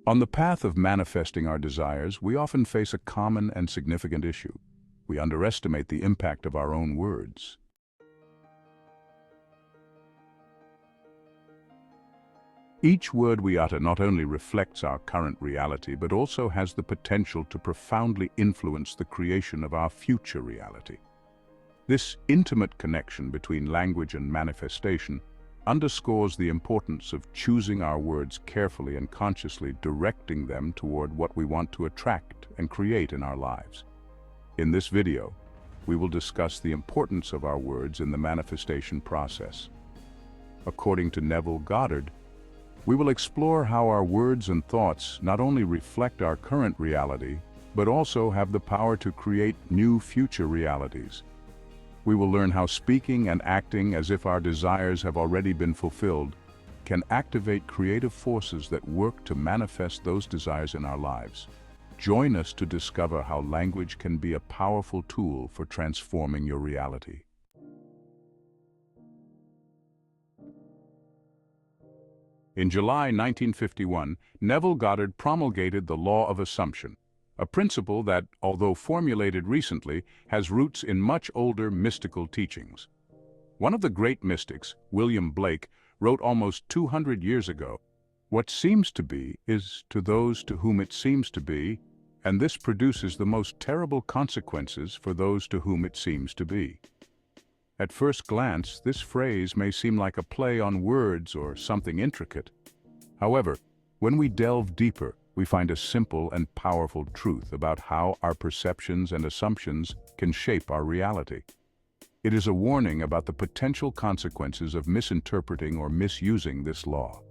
On the path of manifesting our desires, we often face a common and significant issue. We underestimate the impact of our own words. Each word we utter not only reflects our current reality, but also has the potential to profoundly influence the creation of our future reality. This intimate connection between language and manifestation underscores the importance of choosing our words carefully and consciously directing them toward what we want to attract and create in our lives. In this video, we will discuss the importance of our words in the manifestation process. According to Neville Goddard, we will explore how our words and thoughts not only reflect our current reality, but also have the power to create new future realities. We will learn how speaking and acting as if our desires have already been fulfilled can activate creative forces that work to manifest those desires in our lives. Join us to discover how language can be a powerful tool for transforming your reality. In July 1951, Neville Goddard promulgated the law of assumption, a principle that, although formulated recently, has roots in much older mystical teachings. One of the great mystics, William Blake, wrote almost 200 years ago, "What seems to be is to those to whom it seems to be, and this produces the most terrible consequences for those to whom it seems to be." At first glance, this phrase may seem like a play on words or something intricate. However, when we delve deeper, we find a simple and powerful truth about how our perceptions and assumptions can shape our reality. It is a warning about the potential consequences of misinterpreting or misusing this law.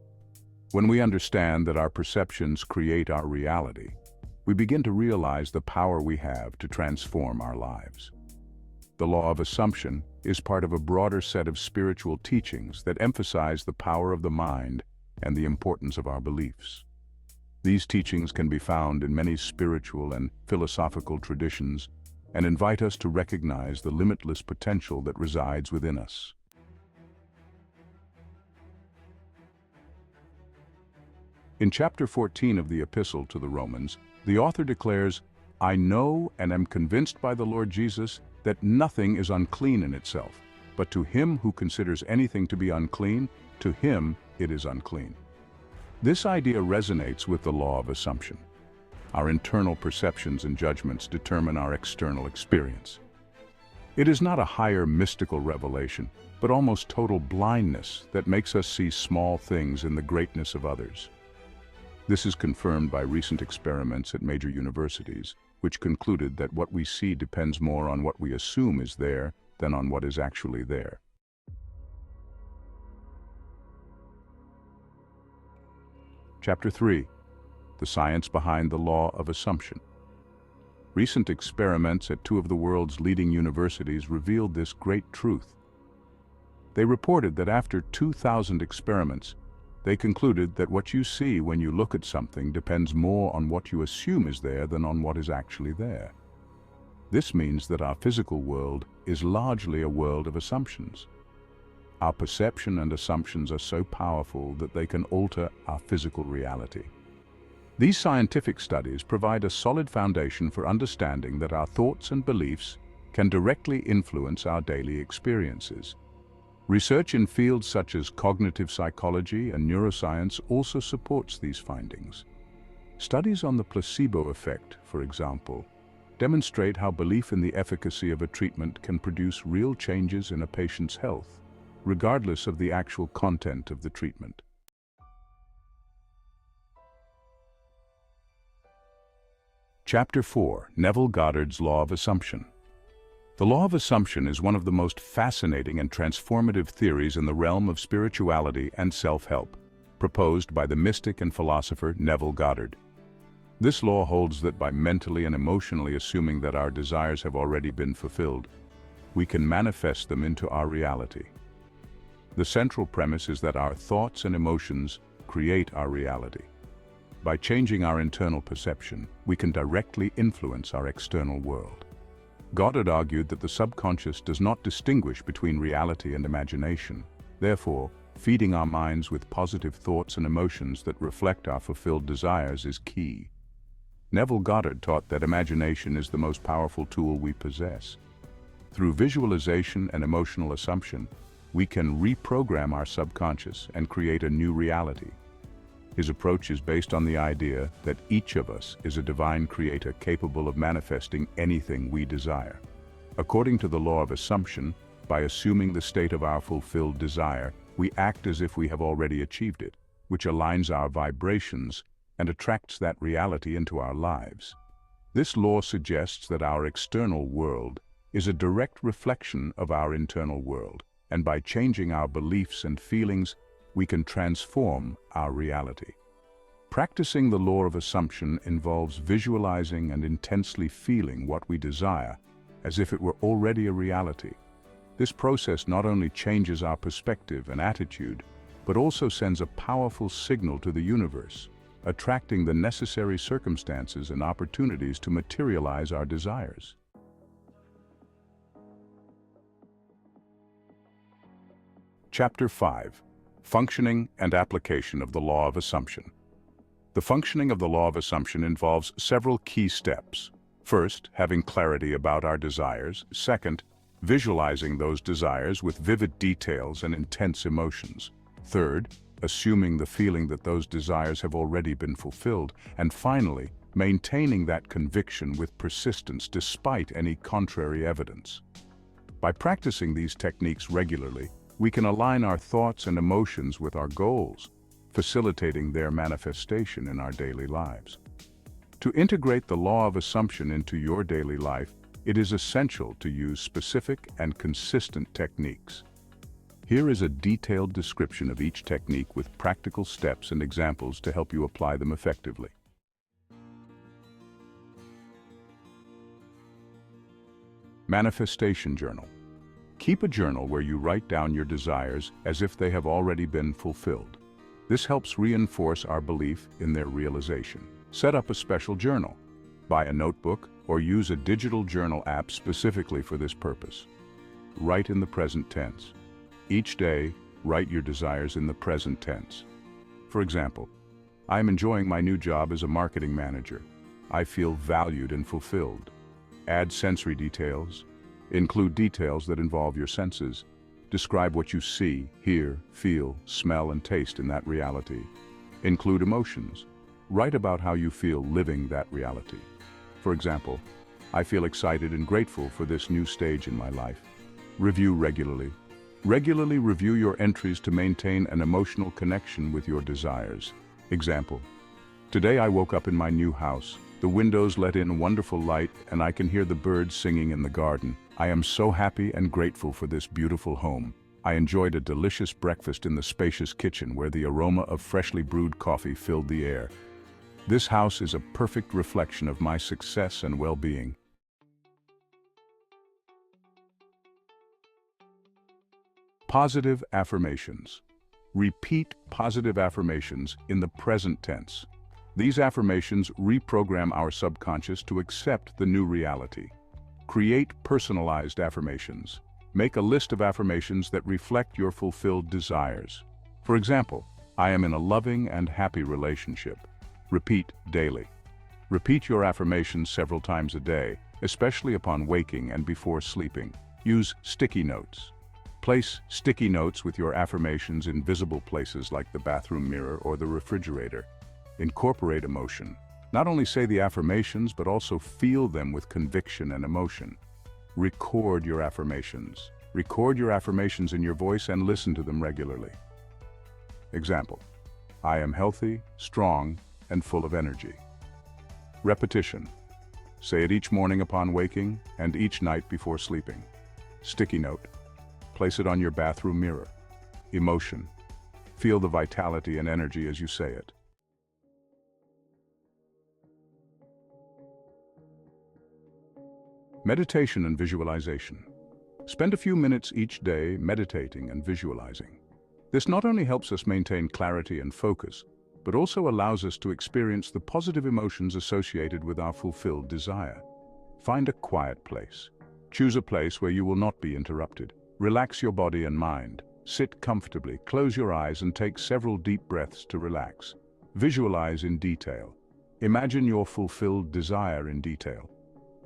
When we understand that our perceptions create our reality, we begin to realize the power we have to transform our lives. The law of assumption is part of a broader set of spiritual teachings that emphasize the power of the mind and the importance of our beliefs. These teachings can be found in many spiritual and philosophical traditions and invite us to recognize the limitless potential that resides within us. In chapter 14 of the Epistle to the Romans, the author declares, "I know and am convinced by the Lord Jesus that nothing is unclean in itself, but to him who considers anything to be unclean, to him it is unclean." This idea resonates with the law of assumption. Our internal perceptions and judgments determine our external experience. It is not a higher mystical revelation, but almost total blindness that makes us see small things in the greatness of others. This is confirmed by recent experiments at major universities, which concluded that what we see depends more on what we assume is there than on what is actually there. Chapter 3. The Science Behind the Law of Assumption. Recent experiments at two of the world's leading universities revealed this great truth. They reported that after 2,000 experiments, they concluded that what you see when you look at something depends more on what you assume is there than on what is actually there. This means that our physical world is largely a world of assumptions. Our perception and assumptions are so powerful that they can alter our physical reality. These scientific studies provide a solid foundation for understanding that our thoughts and beliefs can directly influence our daily experiences. Research in fields such as cognitive psychology and neuroscience also supports these findings. Studies on the placebo effect, for example, demonstrate how belief in the efficacy of a treatment can produce real changes in a patient's health, regardless of the actual content of the treatment. Chapter 4. Neville Goddard's Law of Assumption. The law of assumption is one of the most fascinating and transformative theories in the realm of spirituality and self-help, proposed by the mystic and philosopher Neville Goddard. This law holds that by mentally and emotionally assuming that our desires have already been fulfilled, we can manifest them into our reality. The central premise is that our thoughts and emotions create our reality. By changing our internal perception, we can directly influence our external world. Goddard argued that the subconscious does not distinguish between reality and imagination. Therefore, Feeding our minds with positive thoughts and emotions that reflect our fulfilled desires is key. Neville Goddard taught that imagination is the most powerful tool we possess. Through visualization and emotional assumption, we can reprogram our subconscious and create a new reality. His approach is based on the idea that each of us is a divine creator capable of manifesting anything we desire. According to the law of assumption, by assuming the state of our fulfilled desire, we act as if we have already achieved it, which aligns our vibrations and attracts that reality into our lives. This law suggests that our external world is a direct reflection of our internal world, and by changing our beliefs and feelings, we can transform our reality. Practicing the law of assumption involves visualizing and intensely feeling what we desire, as if it were already a reality. This process not only changes our perspective and attitude, but also sends a powerful signal to the universe, attracting the necessary circumstances and opportunities to materialize our desires. Chapter 5. Functioning and application of the law of assumption. The functioning of the law of assumption involves several key steps. First, having clarity about our desires. Second, visualizing those desires with vivid details and intense emotions. Third, assuming the feeling that those desires have already been fulfilled. And finally, maintaining that conviction with persistence despite any contrary evidence. By practicing these techniques regularly, we can align our thoughts and emotions with our goals, facilitating their manifestation in our daily lives. To integrate the law of assumption into your daily life, it is essential to use specific and consistent techniques. Here is a detailed description of each technique with practical steps and examples to help you apply them effectively. Manifestation Journal. Keep a journal where you write down your desires as if they have already been fulfilled. This helps reinforce our belief in their realization. Set up a special journal. Buy a notebook or use a digital journal app specifically for this purpose. Write in the present tense. Each day, write your desires in the present tense. For example, I am enjoying my new job as a marketing manager. I feel valued and fulfilled. Add sensory details. Include details that involve your senses. Describe what you see, hear, feel, smell, and taste in that reality. Include emotions. Write about how you feel living that reality. For example, I feel excited and grateful for this new stage in my life. Review regularly. Regularly review your entries to maintain an emotional connection with your desires. Example: today I woke up in my new house. The windows let in wonderful light and I can hear the birds singing in the garden. I am so happy and grateful for this beautiful home. I enjoyed a delicious breakfast in the spacious kitchen where the aroma of freshly brewed coffee filled the air. This house is a perfect reflection of my success and well-being. Positive affirmations. Repeat positive affirmations in the present tense. These affirmations reprogram our subconscious to accept the new reality. Create personalized affirmations. Make a list of affirmations that reflect your fulfilled desires. For example, I am in a loving and happy relationship. Repeat daily. Repeat your affirmations several times a day, especially upon waking and before sleeping. Use sticky notes. Place sticky notes with your affirmations in visible places like the bathroom mirror or the refrigerator. Incorporate emotion. Not only say the affirmations, but also feel them with conviction and emotion. Record your affirmations. Record your affirmations in your voice and listen to them regularly. Example: I am healthy, strong, and full of energy. Repetition. Say it each morning upon waking and each night before sleeping. Sticky note. Place it on your bathroom mirror. Emotion. Feel the vitality and energy as you say it. Meditation and visualization. Spend a few minutes each day meditating and visualizing. This not only helps us maintain clarity and focus, but also allows us to experience the positive emotions associated with our fulfilled desire. Find a quiet place. Choose a place where you will not be interrupted. Relax your body and mind. Sit comfortably, close your eyes and take several deep breaths to relax. Visualize in detail. Imagine your fulfilled desire in detail.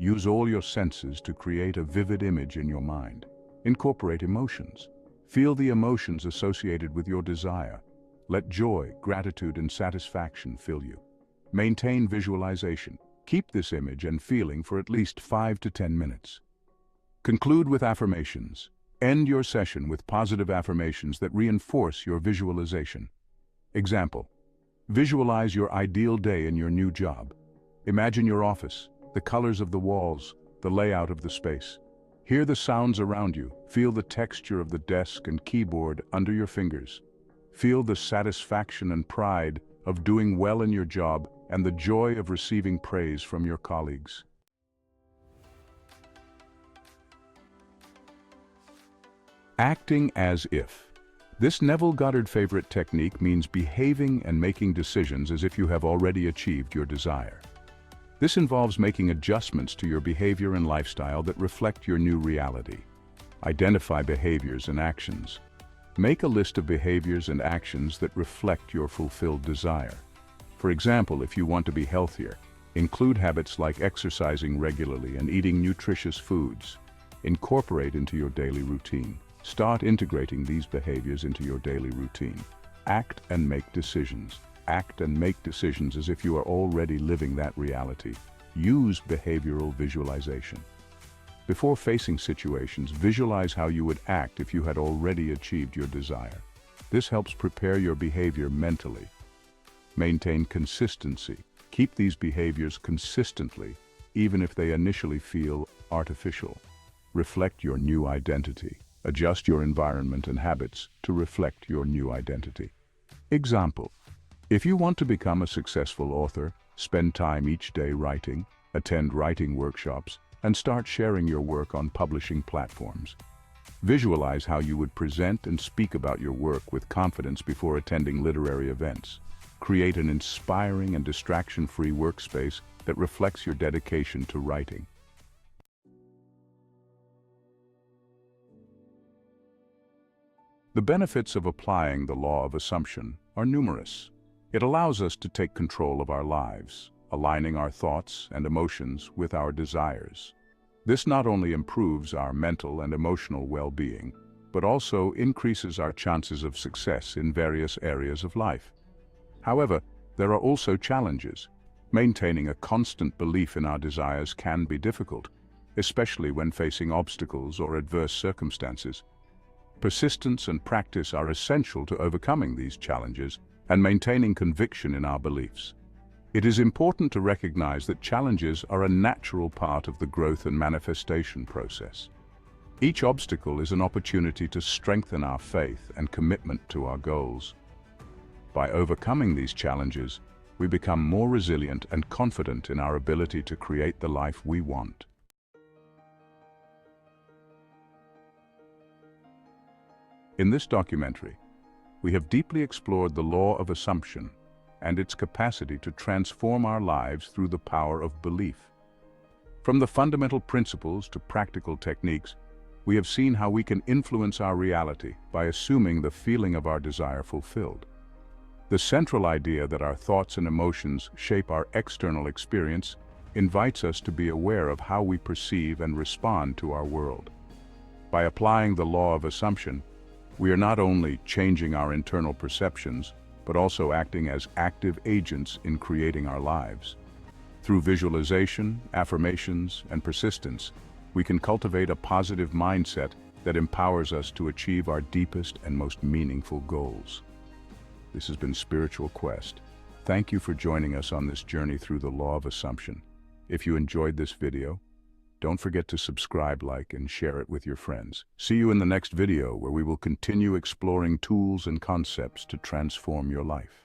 Use all your senses to create a vivid image in your mind. Incorporate emotions. Feel the emotions associated with your desire. Let joy, gratitude, and satisfaction fill you. Maintain visualization. Keep this image and feeling for at least 5 to 10 minutes. Conclude with affirmations. End your session with positive affirmations that reinforce your visualization. Example: visualize your ideal day in your new job. Imagine your office, the colors of the walls, the layout of the space. Hear the sounds around you. Feel the texture of the desk and keyboard under your fingers. Feel the satisfaction and pride of doing well in your job and the joy of receiving praise from your colleagues. Acting as if. This Neville Goddard favorite technique means behaving and making decisions as if you have already achieved your desire. This involves making adjustments to your behavior and lifestyle that reflect your new reality. Identify behaviors and actions. Make a list of behaviors and actions that reflect your fulfilled desire. For example, if you want to be healthier, include habits like exercising regularly and eating nutritious foods. Incorporate into your daily routine. Start integrating these behaviors into your daily routine. Act and make decisions. Act and make decisions as if you are already living that reality. Use behavioral visualization. Before facing situations, visualize how you would act if you had already achieved your desire. This helps prepare your behavior mentally. Maintain consistency. Keep these behaviors consistently, even if they initially feel artificial. Reflect your new identity. Adjust your environment and habits to reflect your new identity. Example: if you want to become a successful author, spend time each day writing, attend writing workshops, and start sharing your work on publishing platforms. Visualize how you would present and speak about your work with confidence before attending literary events. Create an inspiring and distraction-free workspace that reflects your dedication to writing. The benefits of applying the law of assumption are numerous. It allows us to take control of our lives, aligning our thoughts and emotions with our desires. This not only improves our mental and emotional well-being, but also increases our chances of success in various areas of life. However, there are also challenges. Maintaining a constant belief in our desires can be difficult, especially when facing obstacles or adverse circumstances. Persistence and practice are essential to overcoming these challenges and maintaining conviction in our beliefs. It is important to recognize that challenges are a natural part of the growth and manifestation process. Each obstacle is an opportunity to strengthen our faith and commitment to our goals. By overcoming these challenges, we become more resilient and confident in our ability to create the life we want. In this documentary, we have deeply explored the law of assumption and its capacity to transform our lives through the power of belief. From the fundamental principles to practical techniques, we have seen how we can influence our reality by assuming the feeling of our desire fulfilled. The central idea that our thoughts and emotions shape our external experience invites us to be aware of how we perceive and respond to our world. By applying the law of assumption, we are not only changing our internal perceptions, but also acting as active agents in creating our lives. Through visualization, affirmations, and persistence, we can cultivate a positive mindset that empowers us to achieve our deepest and most meaningful goals. This has been Spiritual Quest. Thank you for joining us on this journey through the law of assumption. If you enjoyed this video, don't forget to subscribe, like, and share it with your friends. See you in the next video where we will continue exploring tools and concepts to transform your life.